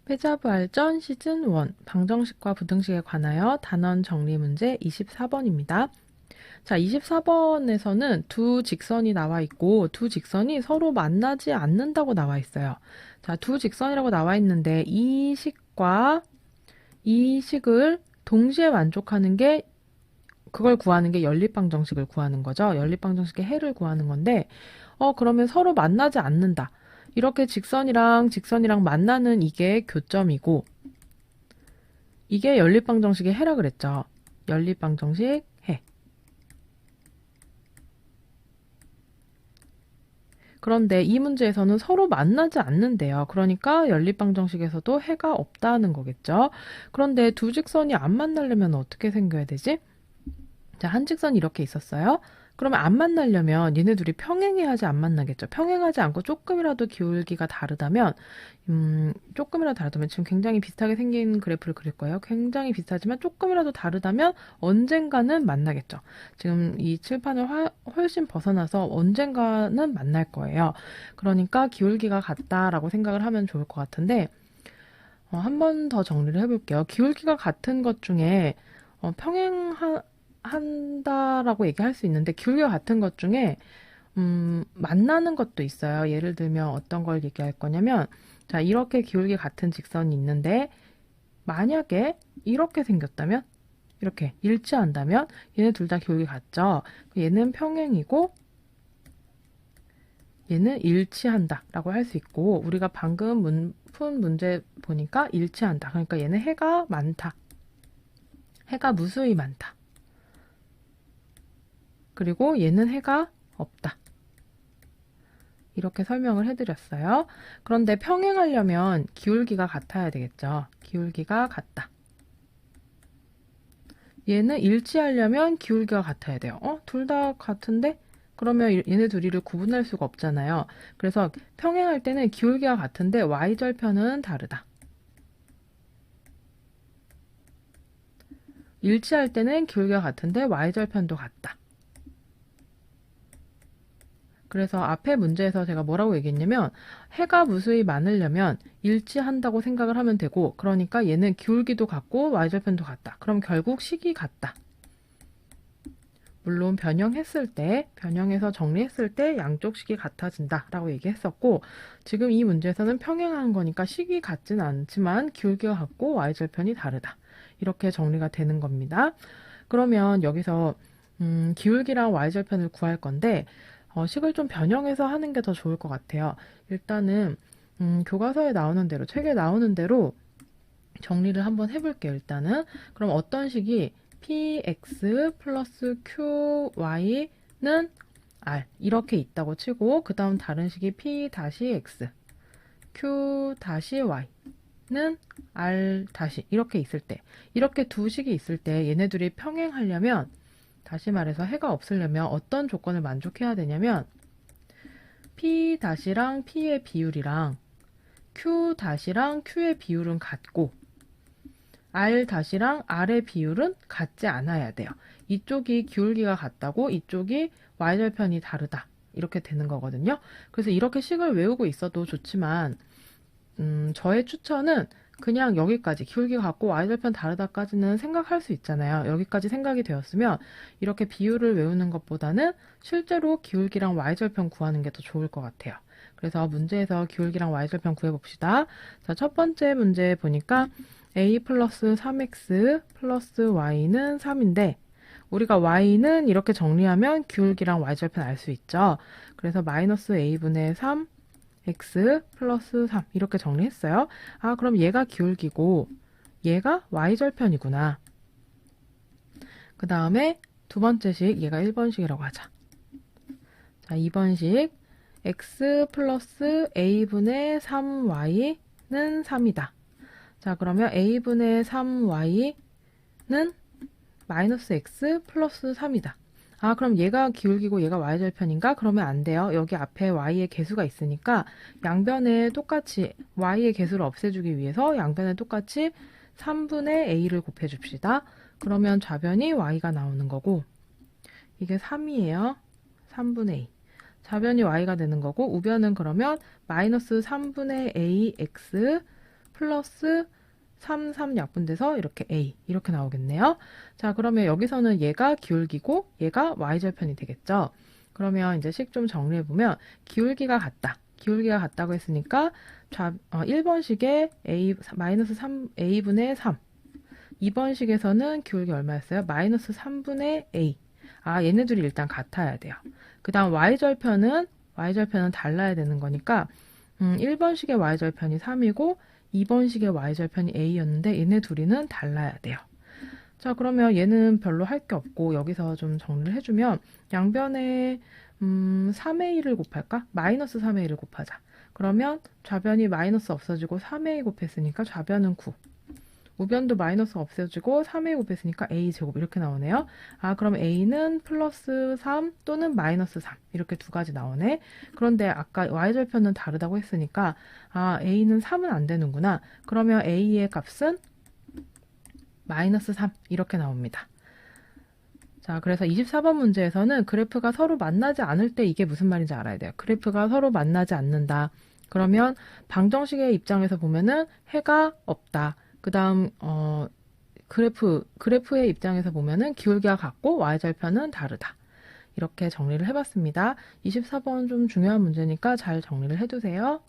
패자부활전 시즌 1 방정식과 부등식에 관하여 단원 정리 문제 24번입니다. 자, 24번에서는 두 직선이 나와 있고 두 직선이 서로 만나지 않는다고 나와 있어요. 자, 두 직선이라고 나와 있는데 이 식과 이 식을 동시에 만족하는 게 그걸 구하는 게 연립방정식을 구하는 거죠. 연립방정식의 해를 구하는 건데 그러면 서로 만나지 않는다. 이렇게 직선이랑 직선이랑 만나는 이게 교점이고 이게 연립방정식의 해라 그랬죠. 연립방정식 해. 그런데 이 문제에서는 서로 만나지 않는데요. 그러니까 연립방정식에서도 해가 없다는 거겠죠. 그런데 두 직선이 안 만나려면 어떻게 생겨야 되지? 자, 한 직선이 이렇게 있었어요. 그러면 안 만나려면 얘네 둘이 평행해야지 안 만나겠죠. 평행하지 않고 조금이라도 기울기가 다르다면 지금 굉장히 비슷하게 생긴 그래프를 그릴 거예요. 굉장히 비슷하지만 조금이라도 다르다면 언젠가는 만나겠죠. 지금 이 칠판을 훨씬 벗어나서 언젠가는 만날 거예요. 그러니까 기울기가 같다라고 생각을 하면 좋을 것 같은데 한 번 더 정리를 해볼게요. 기울기가 같은 것 중에 한다라고 얘기할 수 있는데 기울기가 같은 것 중에 만나는 것도 있어요. 예를 들면 어떤 걸 얘기할 거냐면 자, 이렇게 기울기 같은 직선이 있는데 만약에 이렇게 생겼다면 이렇게 일치한다면 얘네 둘 다 기울기 같죠. 얘는 평행이고 얘는 일치한다 라고 할 수 있고 우리가 방금 푼 문제 보니까 일치한다. 그러니까 얘는 해가 많다. 해가 무수히 많다. 그리고 얘는 해가 없다. 이렇게 설명을 해드렸어요. 그런데 평행하려면 기울기가 같아야 되겠죠. 기울기가 같다. 얘는 일치하려면 기울기가 같아야 돼요. 둘 다 같은데? 그러면 얘네 둘이를 구분할 수가 없잖아요. 그래서 평행할 때는 기울기가 같은데 y절편은 다르다. 일치할 때는 기울기가 같은데 y절편도 같다. 그래서 앞에 문제에서 제가 뭐라고 얘기했냐면 해가 무수히 많으려면 일치한다고 생각을 하면 되고 그러니까 얘는 기울기도 같고 y절편도 같다. 그럼 결국 식이 같다. 물론 변형해서 정리했을 때 양쪽 식이 같아진다 라고 얘기했었고 지금 이 문제에서는 평행한 거니까 식이 같진 않지만 기울기가 같고 y절편이 다르다. 이렇게 정리가 되는 겁니다. 그러면 여기서 기울기랑 y절편을 구할 건데 식을 좀 변형해서 하는 게 더 좋을 것 같아요. 일단은 교과서에 나오는 대로, 책에 나오는 대로 정리를 한번 해볼게요. 일단은 그럼 어떤 식이 px 플러스 qy는 r 이렇게 있다고 치고 그 다음 다른 식이 p 다시 x q 다시 y는 r 다시 이렇게 있을 때 이렇게 두 식이 있을 때 얘네 둘이 평행하려면 다시 말해서 해가 없으려면 어떤 조건을 만족해야 되냐면 P-랑 P의 비율이랑 Q-랑 Q의 비율은 같고 R-랑 R의 비율은 같지 않아야 돼요. 이쪽이 기울기가 같다고 이쪽이 y절편이 다르다. 이렇게 되는 거거든요. 그래서 이렇게 식을 외우고 있어도 좋지만 저의 추천은 그냥 여기까지 기울기가 같고 y절편 다르다까지는 생각할 수 있잖아요. 여기까지 생각이 되었으면 이렇게 비율을 외우는 것보다는 실제로 기울기랑 y절편 구하는 게 더 좋을 것 같아요. 그래서 문제에서 기울기랑 y절편 구해봅시다. 자, 첫 번째 문제 보니까 a 플러스 3x 플러스 y는 3인데 우리가 y는 이렇게 정리하면 기울기랑 y절편 알 수 있죠. 그래서 마이너스 a분의 3 x 플러스 3 이렇게 정리했어요. 그럼 얘가 기울기고 얘가 y절편이구나. 그 다음에 두 번째 식 얘가 1번식이라고 하자. 자, 2번식 x 플러스 a분의 3y는 3이다. 자, 그러면 a분의 3y는 마이너스 x 플러스 3이다. 그럼 얘가 기울기고 얘가 y절편인가? 그러면 안 돼요. 여기 앞에 y의 개수가 있으니까 양변에 똑같이 y의 개수를 없애주기 위해서 양변에 똑같이 3분의 a를 곱해줍시다. 그러면 좌변이 y가 나오는 거고 이게 3이에요. 3분의 a. 좌변이 y가 되는 거고 우변은 그러면 마이너스 3분의 ax 플러스 3, 3 약분돼서 이렇게 A 이렇게 나오겠네요. 자, 그러면 여기서는 얘가 기울기고 얘가 y절편이 되겠죠. 그러면 이제 식 좀 정리해보면 기울기가 같다. 기울기가 같다고 했으니까 1번식에 A, 마이너스 3, A분의 3. 2번식에서는 기울기 얼마였어요? 마이너스 3분의 A. 아, 얘네들이 일단 같아야 돼요. 그 다음 y절편은 달라야 되는 거니까 1번식의 y절편이 3이고 2번식의 y절편이 a였는데 얘네 둘이는 달라야 돼요. 자, 그러면 얘는 별로 할 게 없고 여기서 좀 정리를 해주면 양변에 3a를 곱할까? 마이너스 3a를 곱하자. 그러면 좌변이 마이너스 없어지고 3a 곱했으니까 좌변은 9. 우변도 마이너스 없어지고 3a 곱했으니까 a제곱 이렇게 나오네요. 아, 그럼 a는 플러스 3 또는 마이너스 3 이렇게 두 가지 나오네. 그런데 아까 y절편은 다르다고 했으니까 아, a는 3은 안 되는구나. 그러면 a의 값은 마이너스 3 이렇게 나옵니다. 자, 그래서 24번 문제에서는 그래프가 서로 만나지 않을 때 이게 무슨 말인지 알아야 돼요. 그래프가 서로 만나지 않는다. 그러면 방정식의 입장에서 보면은 해가 없다. 그 다음 그래프의 입장에서 보면은 기울기가 같고 y절편은 다르다. 이렇게 정리를 해봤습니다. 24번 좀 중요한 문제니까 잘 정리를 해두세요.